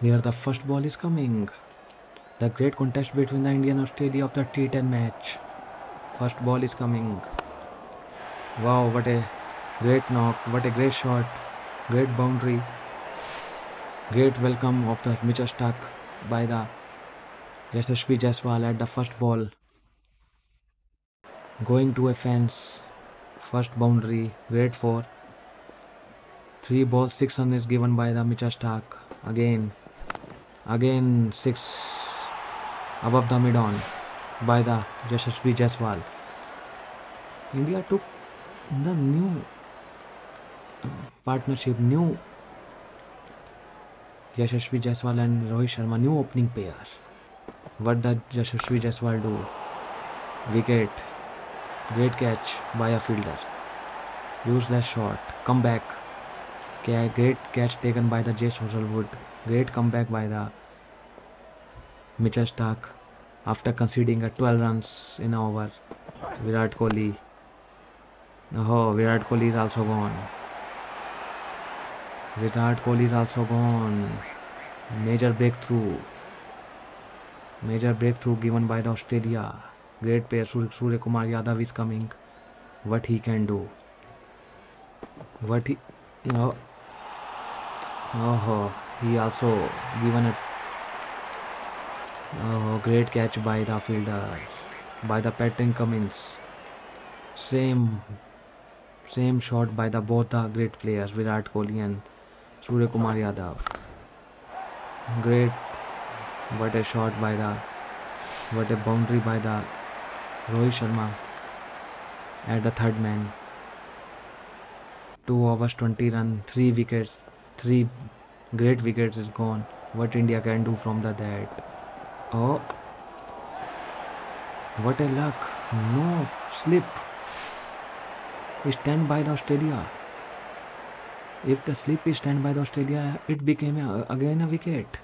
Here the first ball is coming. The great contest between the India and Australia of the T10 match. First ball is coming. Wow, what a great knock, what a great shot, great boundary. Great welcome of the Mitchell Starc by the Yashasvi Jaiswal at the first ball. Going to a fence. First boundary, great for. 3 balls, 6 runs is given by the Mitchell Starc. Again 6 above the mid-on by the Yashasvi Jaiswal. India took the new partnership, new Yashasvi Jaiswal and Rohit Sharma, new opening pair. What does Yashasvi Jaiswal do? Wicket. Great catch by a fielder. Useless shot. Comeback. Great catch taken by the Jace Hazlewood. Great comeback by the Mitchell Starc after conceding 12 runs in an over. Virat Kohli. Oh, Virat Kohli is also gone. Virat Kohli is also gone. Major breakthrough given by the Australia. Great player Surya Kumar Yadav is coming. What he can do? He also given a great catch by the fielder, by the Patrick Cummins. Same shot by the both the great players Virat Kohli and Surya Kumar Yadav. Great, what a shot by the, what a boundary by the Rohit Sharma at the third man. 2 overs 20 runs, 3 wickets, 3 great wickets is gone. What India can do from the that? Oh, what a luck! No slip. Stand by the Australia. If the slip is stand by the Australia, it became again a wicket.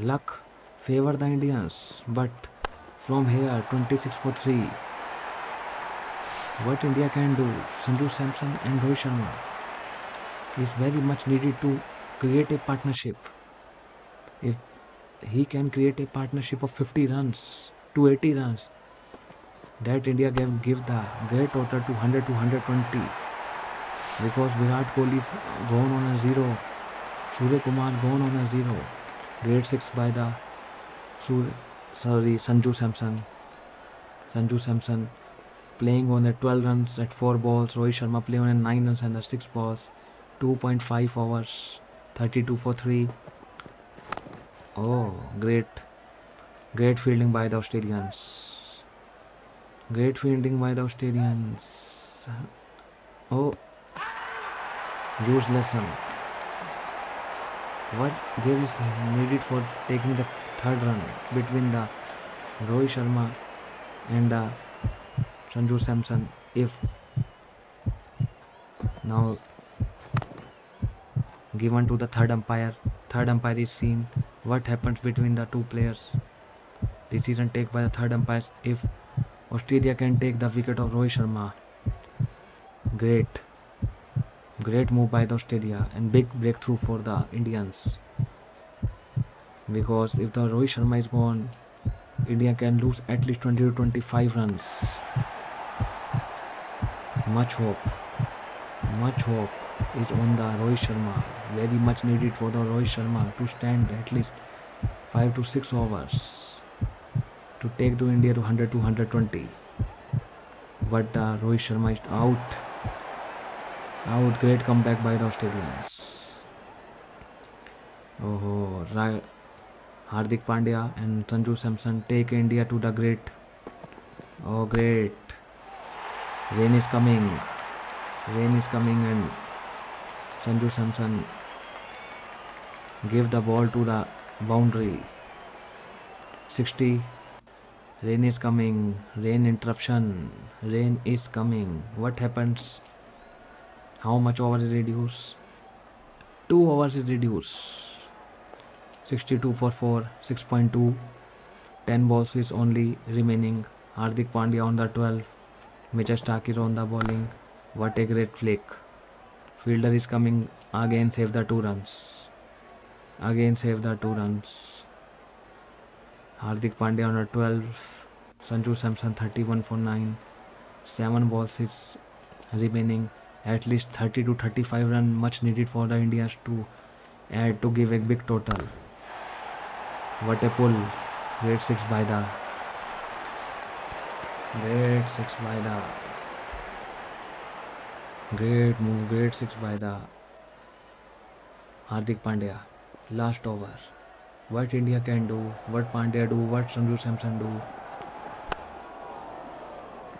Luck favor the Indians, but from here 26 for 3. What India can do? Sanju Samson and Rohit Sharma is very much needed to create a partnership. If he can create a partnership of 50 runs to 80 runs, that India can give the great total to 100 to 120. Because Virat Kohli is gone on a 0. Surya Kumar gone on a 0. Great 6 by the Sanju Samson. Sanju Samson playing on the 12 runs at 4 balls. Rohit Sharma playing on 9 runs and 6 balls. 2.5 overs. 32 for 3. Oh, great fielding by the Australians. Great fielding by the Australians. Oh, useless run. What there is needed for taking the third run between the Rohit Sharma and Sanju Samson. If now given to the third umpire is seen what happens between the two players. Decision taken by the third umpires. If Australia can take the wicket of Rohit Sharma. Great move by the Australia and big breakthrough for the Indians. Because if the Rohit Sharma is gone, India can lose at least 20 to 25 runs. Much hope is on the Rohit Sharma. Very much needed for the Rohit Sharma to stand at least 5 to 6 overs to take to India to 100 to 120. But Rohit Sharma is out. Great comeback by the Australians. Oh, Hardik Pandya and Sanju Samson take India to the great. Oh, great. Rain is coming and Sanju Samson give the ball to the boundary. 60. Rain is coming. Rain interruption. Rain is coming. What happens? How much over is reduced? 2 overs is reduced. 62 for 4. 6.2. 10 balls is only remaining. Hardik Pandya on the 12. Mitchell Starc is on the bowling. What a great flick. Fielder is coming again, save the 2 runs. Again save the 2 runs. Hardik Pandya on 12. Sanju Samson 31 for 9. 7 balls is remaining. At least 30 to 35 run much needed for the Indians to add to give a big total. What a pull. Great 6 by the. Great 6 by the. Great move. Great 6 by the Hardik Pandya. Last over. What India can do, what Pandya do, what Sanju Samson do.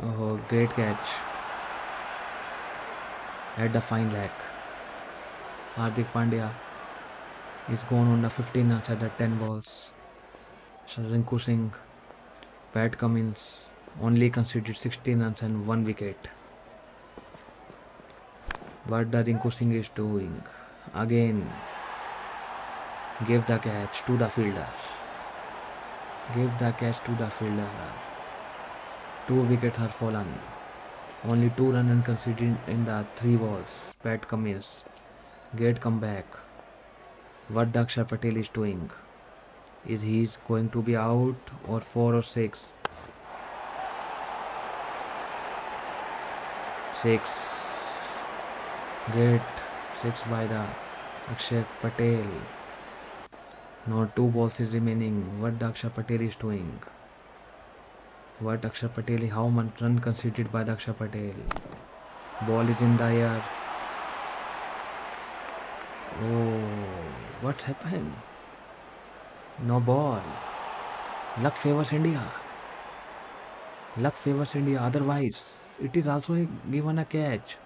Oh, great catch. At the fine leg. Hardik Pandya is gone on the 15 runs at the 10 balls. Rinku Singh, Pat Cummins only conceded 16 runs and 1 wicket. What the Rinku Singh is doing? Again, give the catch to the fielder. Give the catch to the fielder. 2 wickets are fallen. Only 2 runs and conceded in the 3 balls. Pat Cummins. Great comeback. What the Akshar Patel is doing? Is he going to be out or 4 or 6? 6. Great 6 by the Akshar Patel. Now 2 balls is remaining. What the Akshar Patel is doing? What Akshar Patel, how much run conceded by the Akshar Patel? Ball is in the air. Oh, what's happened? No ball. Luck favors India. Luck favors India. Otherwise, it is also given a catch.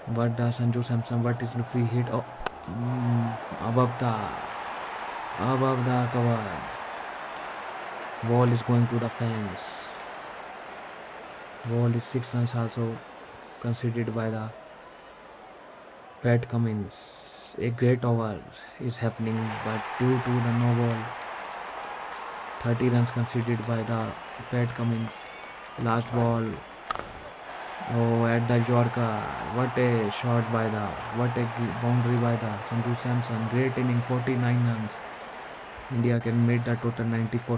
But the Sanju Samson, what is the free hit? Oh, above the cover. Ball is going to the fence. Ball is 6 runs also conceded by the Pat Cummins. A great over is happening, but due to the no ball, 30 runs conceded by the Pat Cummins. Last ball. Oh, at the Yorker. What a shot by the. What a boundary by the Sanju Samson. Great inning, 49 runs. India can make the total 95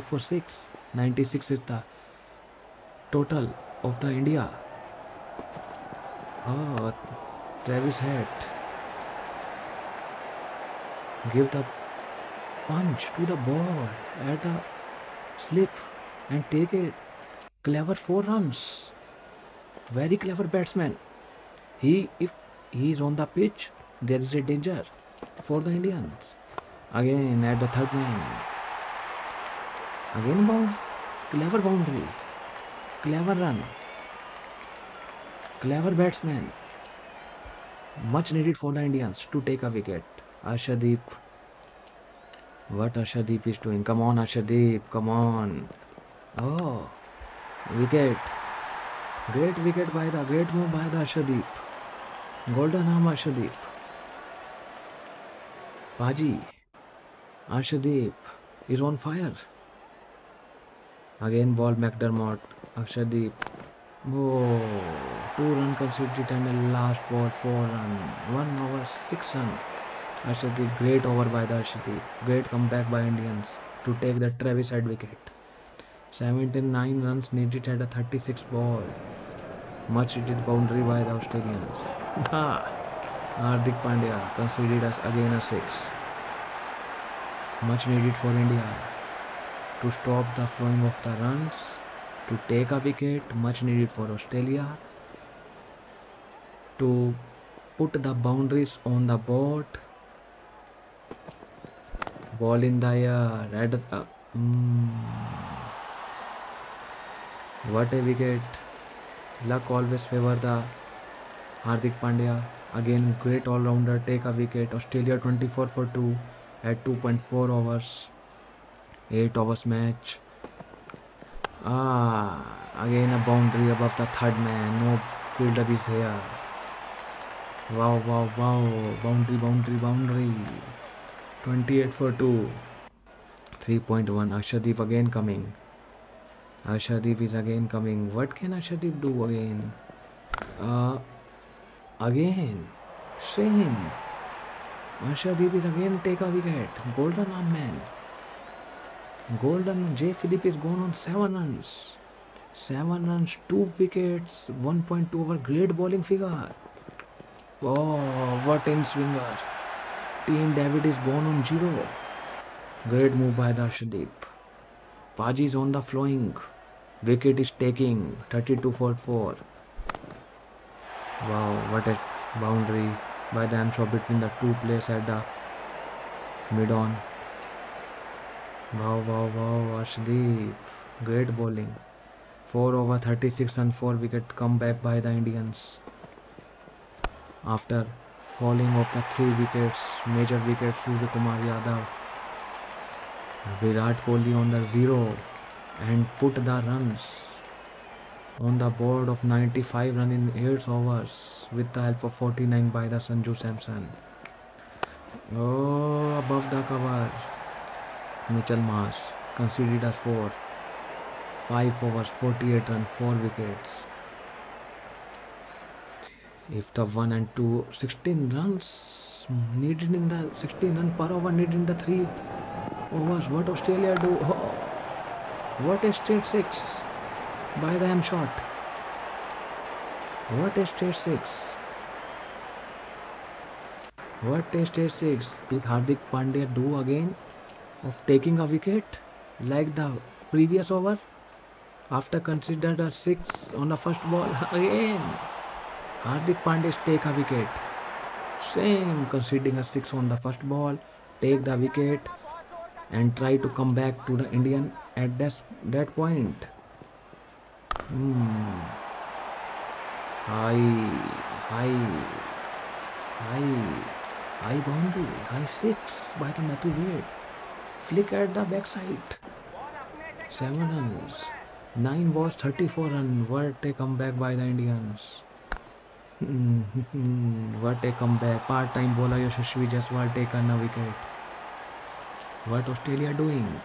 for 6. 96 is the total of the India. Oh, Travis Head. Give the punch to the ball at a slip and take a clever 4 runs. Very clever batsman. If he is on the pitch, there is a danger for the Indians. Again at the third man. Again clever boundary. Clever run. Clever batsman. Much needed for the Indians to take a wicket. Arshdeep. What Arshdeep is doing? Come on, Arshdeep. Come on. Oh, wicket. Great wicket by the great move by the Arshdeep. Golden arm Arshdeep. Baji. Arshdeep is on fire. Again ball McDermott. Arshdeep. Oh, 2 runs conceded and the last ball 4 runs. 1 over 6 runs. Arshdeep, great over by the Arshdeep. Great comeback by Indians to take the Travis Head wicket. 79 runs needed at a 36 ball. Much needed boundary by the Australians. Hardik Pandya conceded us again a 6. Much needed for India to stop the flowing of the runs, to take a wicket. Much needed for Australia to put the boundaries on the board. Ball in the air. At what a wicket. Luck always favor the Hardik Pandya. Again great all-rounder, take a wicket. Australia 24 for 2 at 2.4 overs. 8 overs match. Again a boundary above the third man. No fielder is here. Wow. Boundary. 28 for 2. 3.1. Arshdeep again coming. Arshdeep is again coming. What can Arshdeep do again? Again. Same. Arshdeep is again take a wicket. Golden arm man. Golden J. Philip is gone on 7 runs. 7 runs, 2 wickets, 1.2 over. Great bowling figure. Oh, what in swinger. Team David is gone on 0. Great move by the Arshdeep. Paji is on the flowing. Wicket is taking. 32 for 4. Wow, what a boundary by the Amshot between the two players at the mid-on. Wow, Arshdeep. Great bowling. 4 over 36 and 4 wicket comeback by the Indians. After falling off the 3 wickets, major wickets, Surya Kumar Yadav, Virat Kohli on the 0 and put the runs on the board of 95 runs in 8 overs with the help of 49 by the Sanju Samson. Oh, above the cover. Mitchell Marsh conceded a 4. 5 overs, 48 runs, 4 wickets. If the 1 and 2, 16 runs needed in the 16 run per over needed in the 3 overs. What Australia do? Oh, what a straight 6 by the Amshot. What a straight 6. What a straight 6. Did Hardik Pandya do again of taking a wicket like the previous over? After considered a 6 on the first ball, again Hardik Pandya take a wicket. Same, conceding a 6 on the first ball, take the wicket and try to come back to the Indian at that point. High boundary, high 6 by the Matthew Wade. Flick at the backside. 7 runs. 9 balls, 34 runs. What a comeback by the Indians. What a comeback. Part-time bowler Yashasvi Jaiswal taken a wicket. What Australia doing?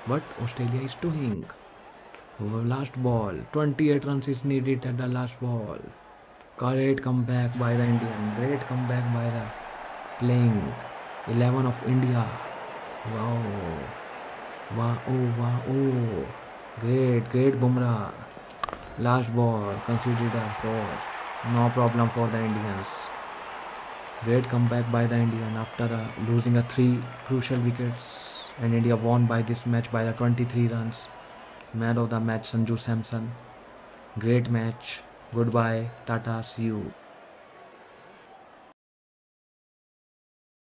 What Australia is doing? Last ball. 28 runs is needed at the last ball. Great comeback by the Indian. Great comeback by the playing 11 of India. Wow. Great Bumrah. Last ball conceded a 4. No problem for the Indians. Great comeback by the Indian after losing a 3 crucial wickets, and India won by this match by the 23 runs. Man of the match Sanju Samson. Great match. Goodbye. Tata. See you.